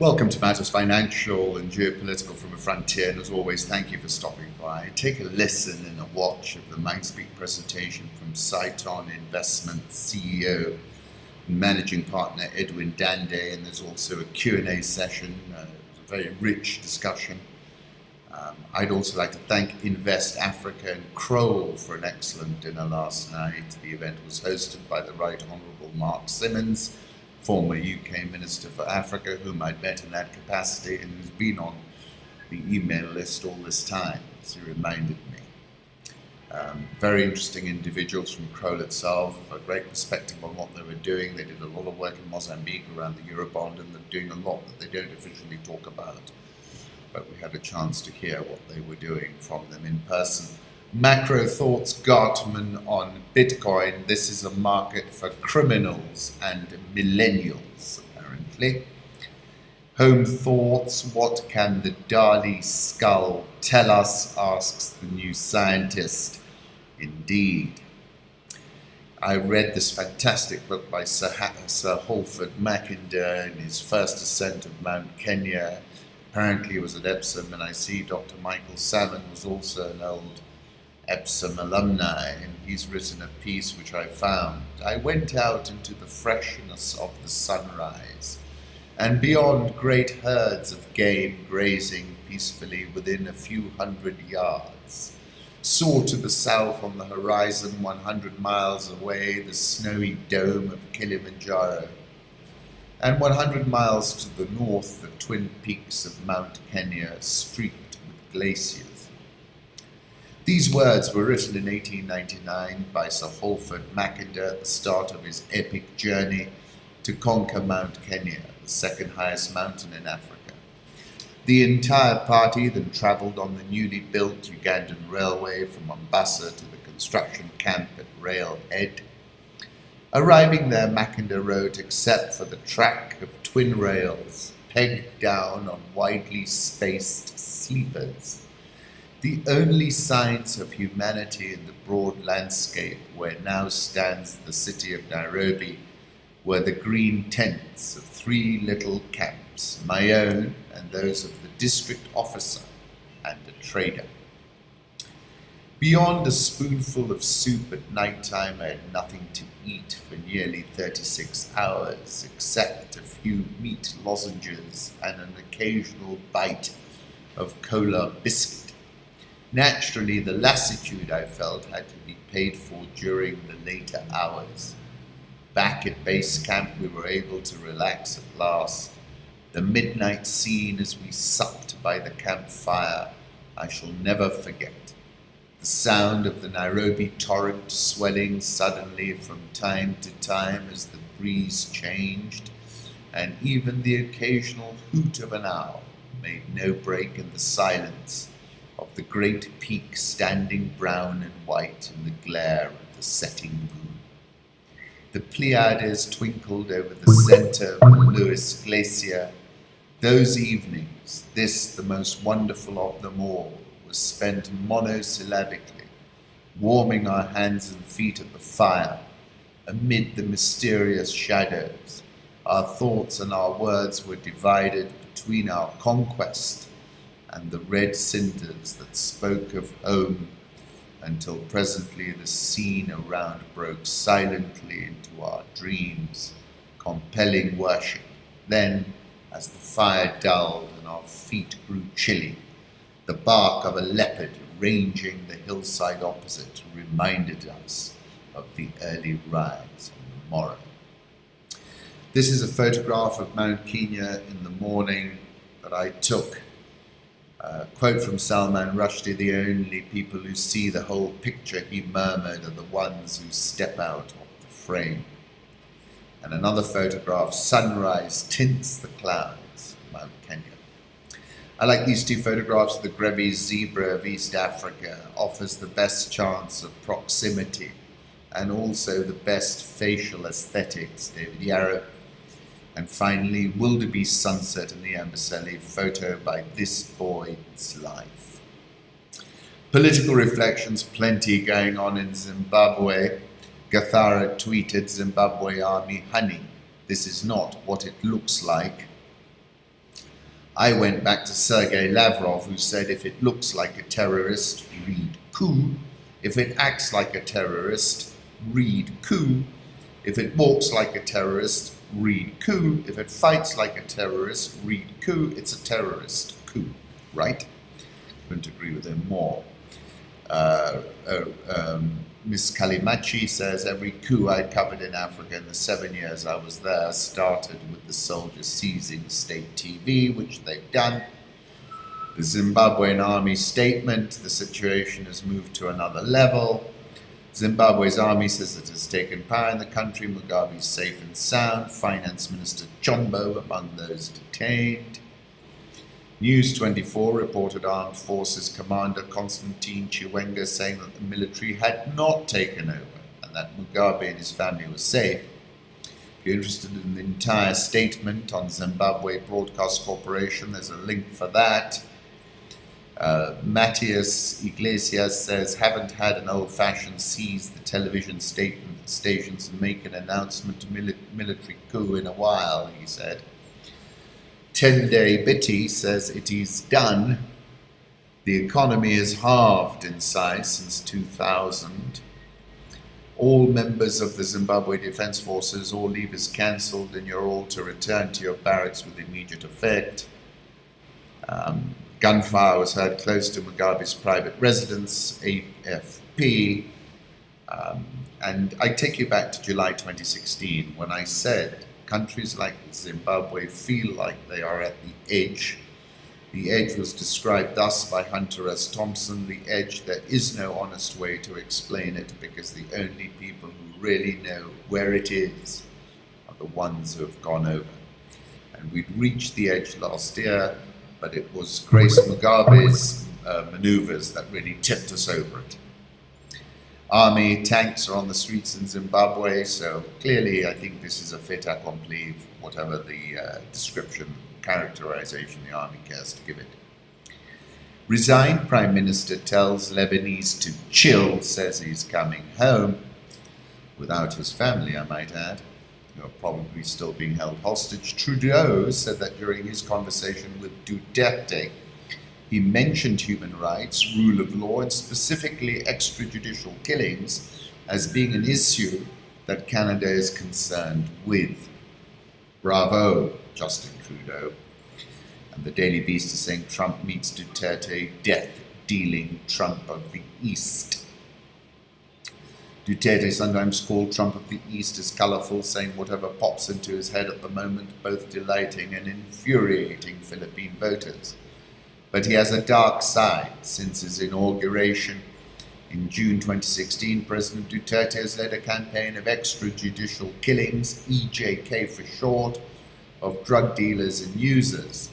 Welcome to Matters Financial and Geopolitical from a Frontier, and as always, thank you for stopping by. Take a listen and a watch of the Mindspeak presentation from Saiton Investment CEO and Managing Partner Edwin Dande, and there's also a Q&A session. It was a very rich discussion. I'd also like to thank Invest Africa and Kroll for an excellent dinner last night. The event was hosted by the Right Honourable Mark Simmons, former UK Minister for Africa, whom I'd met in that capacity and who's been on the email list all this time, as he reminded me. Very interesting individuals from Kroll itself, a great perspective on what they were doing. They did a lot of work in Mozambique around the Eurobond, and they're doing a lot that they don't officially talk about. But we had a chance to hear what they were doing from them in person. Macro thoughts, Gartman on Bitcoin. This is a market for criminals and millennials, apparently. Home thoughts, what can the Dali skull tell us, asks the new scientist. Indeed. I read this fantastic book by Sir HALFORD MACKINDER in his first ascent of Mount Kenya. Apparently he was at Epsom, and I see Dr. Michael Salmon was also an old Epsom alumni, and he's written a piece which I found. I went out into the freshness of the sunrise, and beyond great herds of game grazing peacefully within a few hundred yards, saw to the south on the horizon 100 miles away the snowy dome of Kilimanjaro, and 100 miles to the north the twin peaks of Mount Kenya streaked with glaciers. These words were written in 1899 by Sir HALFORD MACKINDER at the start of his epic journey to conquer Mount Kenya, the second highest mountain in Africa. The entire party then travelled on the newly built Ugandan railway from Mombasa to the construction camp at Railhead. Arriving there, Mackinder wrote, except for the track of twin rails pegged down on widely spaced sleepers, the only signs of humanity in the broad landscape where now stands the city of Nairobi were the green tents of three little camps, my own and those of the district officer and a trader. Beyond a spoonful of soup at night time, I had nothing to eat for nearly 36 hours, except a few meat lozenges and an occasional bite of cola biscuit. Naturally, the lassitude I felt had to be paid for during the later hours. Back at base camp, we were able to relax at last. The midnight scene as we supped by the campfire, I shall never forget. The sound of the Nairobi torrent swelling suddenly from time to time as the breeze changed, and even the occasional hoot of an owl made no break in the silence of the great peak standing brown and white in the glare of the setting moon. The Pleiades twinkled over the center of the Lewis Glacier. Those evenings, this the most wonderful of them all, was spent monosyllabically, warming our hands and feet at the fire. Amid the mysterious shadows, our thoughts and our words were divided between our conquest and the red cinders that spoke of home, until presently the scene around broke silently into our dreams, compelling worship. Then, as the fire dulled and our feet grew chilly, the bark of a leopard ranging the hillside opposite reminded us of the early rise on the morrow. This is a photograph of Mount Kenya in the morning that I took. Quote from Salmon, Rushdie, the only people who see the whole picture, he murmured, are the ones who step out of the frame. And another photograph, sunrise tints the clouds, Mount Kenya. I like these two photographs. The Grevy's zebra of East Africa offers the best chance of proximity and also the best facial aesthetics, David Yarrow. And finally, wildebeest sunset in the Amboseli, photo by this boy's life. Political reflections, plenty going on in Zimbabwe. Gathara tweeted, Zimbabwe army honey. This is not what it looks like. I went back to Sergei Lavrov, who said if it looks like a terrorist, read coup. If it acts like a terrorist, read coup. If it walks like a terrorist, read coup. If it fights like a terrorist, read coup. It's a terrorist coup, right? Couldn't agree with him more. Miss Kalimachi says, every coup I covered in Africa in the 7 years I was there started with the soldiers seizing state TV, which they've done. The Zimbabwean army statement, the situation has moved to another level. Zimbabwe's army says it has taken power in the country. Mugabe is safe and sound. Finance Minister Chombo among those detained. News 24 reported Armed Forces Commander Constantine Chiwenga saying that the military had not taken over and that Mugabe and his family were safe. If you're interested in the entire statement on Zimbabwe Broadcast Corporation, there's a link for that. Matthias Iglesias says, haven't had an old-fashioned seize the television stations and make an announcement to military coup in a while, he said. 10-day Bitty says it is done. The economy has halved in size since 2000. All members of the Zimbabwe Defense Forces, all leave is cancelled and you're all to return to your barracks with immediate effect. Gunfire was heard close to Mugabe's private residence, AFP. And I take you back to July 2016 when I said countries like Zimbabwe feel like they are at the edge. The edge was described thus by Hunter S. Thompson, the edge, there is no honest way to explain it because the only people who really know where it is are the ones who have gone over. And we'd reached the edge last year, but it was Grace Mugabe's maneuvers that really tipped us over it. Army tanks are on the streets in Zimbabwe, so clearly I think this is a fait accompli, whatever the description, characterization the army cares to give it. Resigned Prime Minister tells Lebanese to chill, says he's coming home, without his family, I might add, who are probably still being held hostage. Trudeau said that during his conversation with Duterte, he mentioned human rights, rule of law, and specifically extrajudicial killings as being an issue that Canada is concerned with. Bravo, Justin Trudeau. And the Daily Beast is saying Trump meets Duterte, death-dealing Trump of the East. Duterte, sometimes called Trump of the East, is colourful, saying whatever pops into his head at the moment, both delighting and infuriating Philippine voters. But he has a dark side. Since his inauguration in June 2016, President Duterte has led a campaign of extrajudicial killings, EJK for short, of drug dealers and users.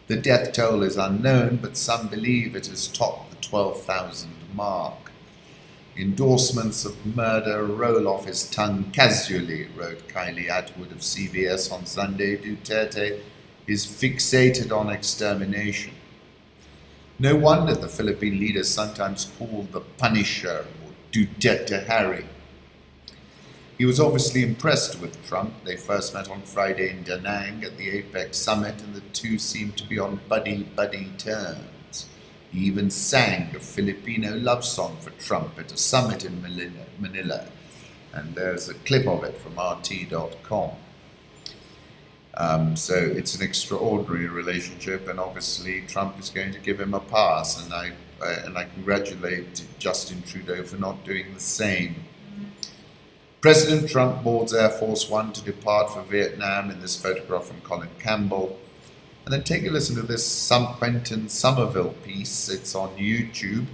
The death toll is unknown, but some believe it has topped the 12,000 mark. Endorsements of murder roll off his tongue casually, wrote Kylie Atwood of CBS on Sunday. Duterte is fixated on extermination. No wonder the Philippine leader is sometimes called the Punisher or Duterte Harry. He was obviously impressed with Trump. They first met on Friday in Da Nang at the APEC summit, and the two seemed to be on buddy-buddy terms. He even sang a Filipino love song for Trump at a summit in Manila, and there's a clip of it from RT.com. So it's an extraordinary relationship, and obviously Trump is going to give him a pass, and I congratulate Justin Trudeau for not doing the same. President Trump boards Air Force One to depart for Vietnam in this photograph from Colin Campbell. And then take a listen to this Quentin Somerville piece. It's on YouTube.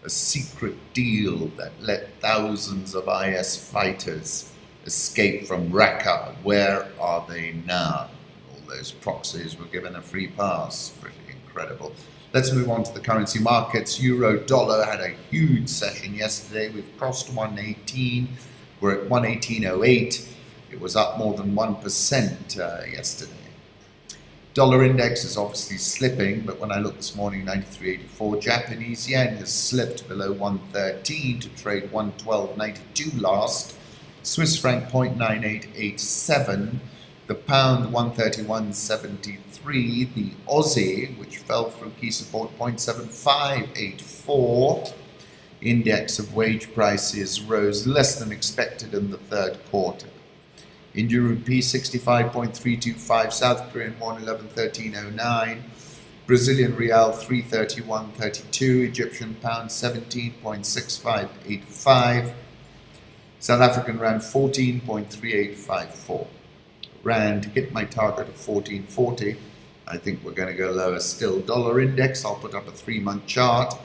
A secret deal that let thousands of IS fighters escape from Raqqa. Where are they now? All those proxies were given a free pass. Pretty incredible. Let's move on to the currency markets. Euro dollar had a huge session yesterday. We've crossed 118. We're at 118.08. It was up more than 1% yesterday. Dollar index is obviously slipping, but when I look this morning, 93.84. Japanese yen has slipped below 113 to trade 112.92 last. Swiss franc 0.9887. The pound 131.73, the Aussie, which fell through key support 0.7584. Index of wage prices rose less than expected in the third quarter. Indian rupee 65.325, South Korean won 11.1309, Brazilian real 331.32, Egyptian pound 17.6585, South African rand 14.3854. Rand hit my target of 14.40. I think we're going to go lower still. Dollar index, I'll put up a 3-month chart.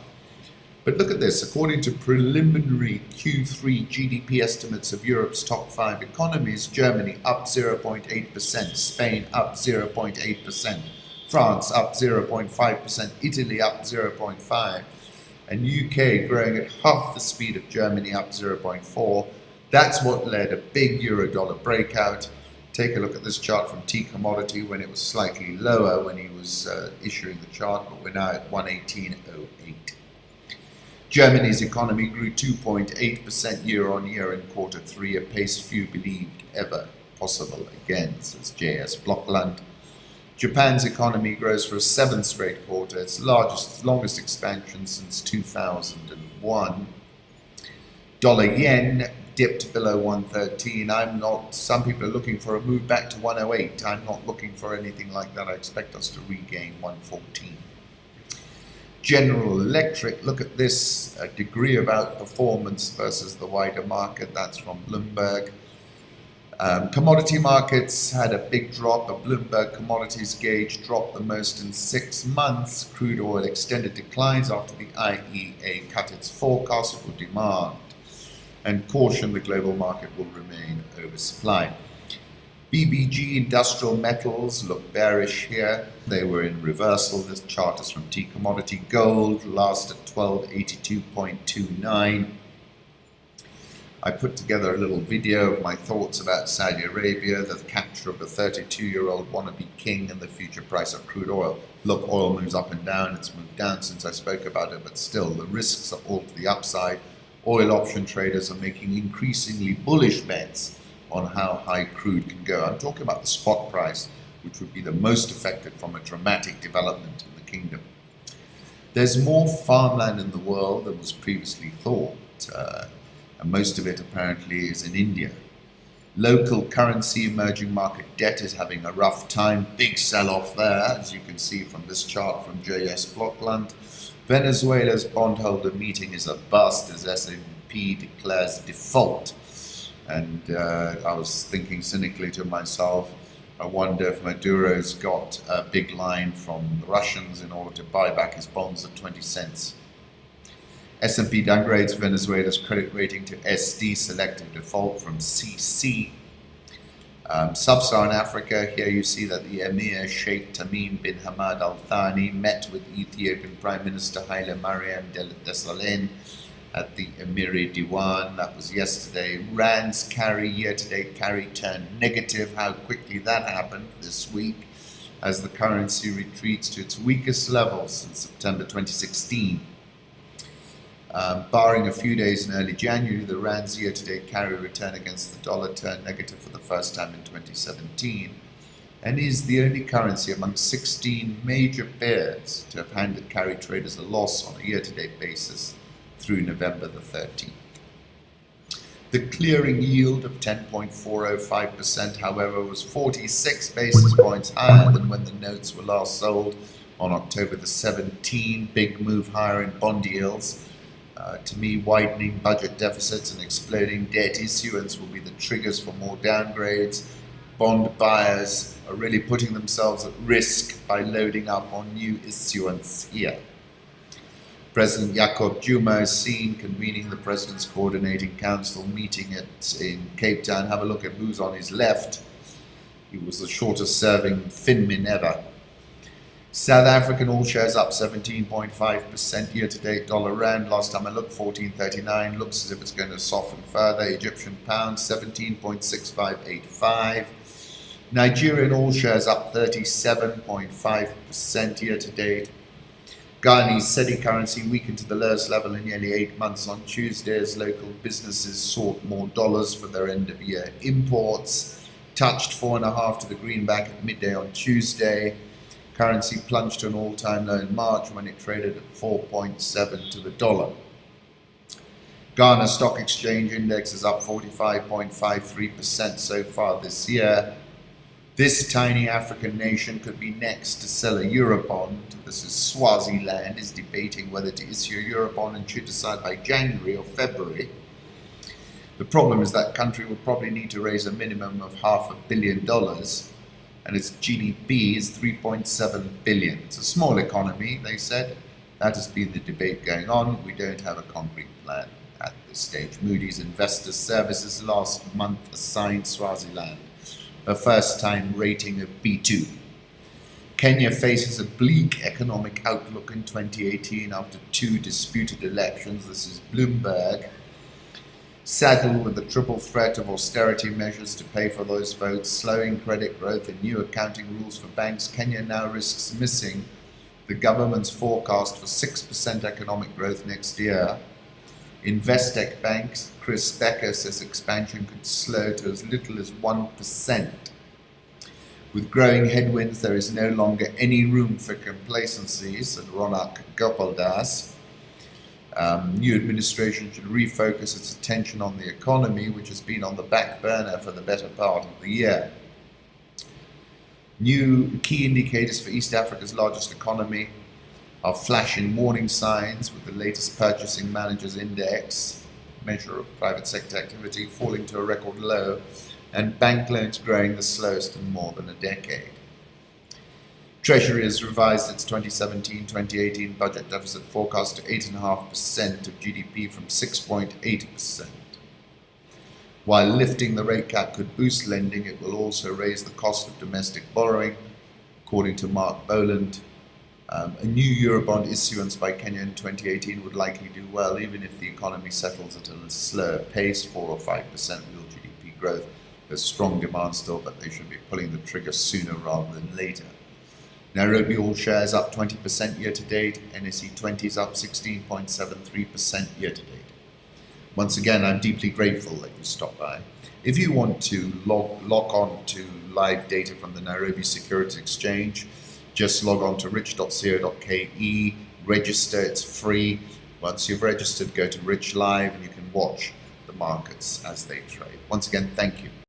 But look at this, according to preliminary Q3 GDP estimates of Europe's top 5 economies, Germany up 0.8%, Spain up 0.8%, France up 0.5%, Italy up 0.5%, and UK growing at half the speed of Germany, up 0.4%. That's what led a big euro-dollar breakout. Take a look at this chart from T Commodity when it was slightly lower when he was issuing the chart, but we're now at 118.08. Germany's economy grew 2.8% year-on-year in quarter 3, a pace few believed ever possible again, says J.S. Blockland. Japan's economy grows for a 7th straight quarter, its longest expansion since 2001. Dollar yen dipped below 113. Some people are looking for a move back to 108. I'm not looking for anything like that. I expect us to regain 114. General Electric, look at this, a degree of outperformance versus the wider market. That's from Bloomberg. Commodity markets had a big drop. A Bloomberg commodities gauge dropped the most in 6 months. Crude oil extended declines after the IEA cut its forecast for demand and cautioned the global market will remain oversupplied. BBG industrial metals look bearish here. They were in reversal. This chart is from T Commodity. Gold last at 1282.29. I put together a little video of my thoughts about Saudi Arabia, the capture of a 32-year-old wannabe king and the future price of crude oil. Look, oil moves up and down. It's moved down since I spoke about it, but still the risks are all to the upside. Oil option traders are making increasingly bullish bets on how high crude can go. I'm talking about the spot price, which would be the most affected from a dramatic development in the kingdom. There's more farmland in the world than was previously thought, and most of it apparently is in India. Local currency emerging market debt is having a rough time. Big sell-off there, as you can see from this chart from J.S. Blockland. Venezuela's bondholder meeting is a bust as S&P declares default. And I was thinking cynically to myself, I wonder if Maduro's got a big line from the Russians in order to buy back his bonds at 20 cents. S&P downgrades Venezuela's credit rating to SD, selective default from CC. Sub-Saharan Africa, here you see that the Emir Sheikh Tamim bin Hamad Al Thani met with Ethiopian Prime Minister Haile Mariam Desalegn at the Emiri Diwan. That was yesterday. Rand's carry, year-to-date carry turned negative. How quickly that happened this week as the currency retreats to its weakest level since September 2016. Barring a few days in early January, the Rand's year-to-date carry return against the dollar turned negative for the first time in 2017 and is the only currency among 16 major pairs to have handed carry traders a loss on a year-to-date basis through November the 13th. The clearing yield of 10.405%, however, was 46 basis points higher than when the notes were last sold on October the 17th. Big move higher in bond yields. To me, widening budget deficits and exploding debt issuance will be the triggers for more downgrades. Bond buyers are really putting themselves at risk by loading up on new issuance here. President Jacob Zuma is seen convening the President's Coordinating Council meeting in Cape Town. Have a look at who's on his left. He was the shortest serving Finmin ever. South African all shares up 17.5% year-to-date. Dollar rand, last time I looked, 14.39. Looks as if it's going to soften further. Egyptian pound, 17.6585. Nigerian all shares up 37.5% year-to-date. Ghanai's cedi currency weakened to the lowest level in nearly 8 months on Tuesday as local businesses sought more dollars for their end-of-year imports. touched 4.5 to the greenback at midday on Tuesday. Currency plunged to an all-time low in March when it traded at 4.7 to the dollar. Ghana Stock Exchange Index is up 45.53% so far this year. This tiny African nation could be next to sell a Eurobond. This is Swaziland is debating whether to issue a Eurobond and should decide by January or February. The problem is that country will probably need to raise a minimum of $500 million, and its GDP is 3.7 billion. It's a small economy, they said. That has been the debate going on. We don't have a concrete plan at this stage. Moody's Investors Services last month assigned Swaziland a first-time rating of B2. Kenya faces a bleak economic outlook in 2018 after 2 disputed elections. This is Bloomberg. Saddled with the triple threat of austerity measures to pay for those votes, slowing credit growth and new accounting rules for banks, Kenya now risks missing the government's forecast for 6% economic growth next year. Investec Bank's Chris Becker says expansion could slow to as little as 1%. With growing headwinds, there is no longer any room for complacency, said Ronak Gopaldas. New administration should refocus its attention on the economy, which has been on the back burner for the better part of the year. New key indicators for East Africa's largest economy are flashing warning signs, with the latest Purchasing Managers Index, measure of private sector activity, falling to a record low, and bank loans growing the slowest in more than a decade. Treasury has revised its 2017-2018 budget deficit forecast to 8.5% of GDP from 6.8%. While lifting the rate cap could boost lending, it will also raise the cost of domestic borrowing, according to Mark Boland. A new Eurobond issuance by Kenya in 2018 would likely do well, even if the economy settles at a slower pace, 4 or 5% real GDP growth. There's strong demand still, but they should be pulling the trigger sooner rather than later. Nairobi All Shares up 20% year to date. NSE 20 is up 16.73% year to date. Once again, I'm deeply grateful that you stopped by. If you want to log on to live data from the Nairobi Securities Exchange, just log on to rich.co.ke, register, it's free. Once you've registered, go to Rich Live and you can watch the markets as they trade. Once again, thank you.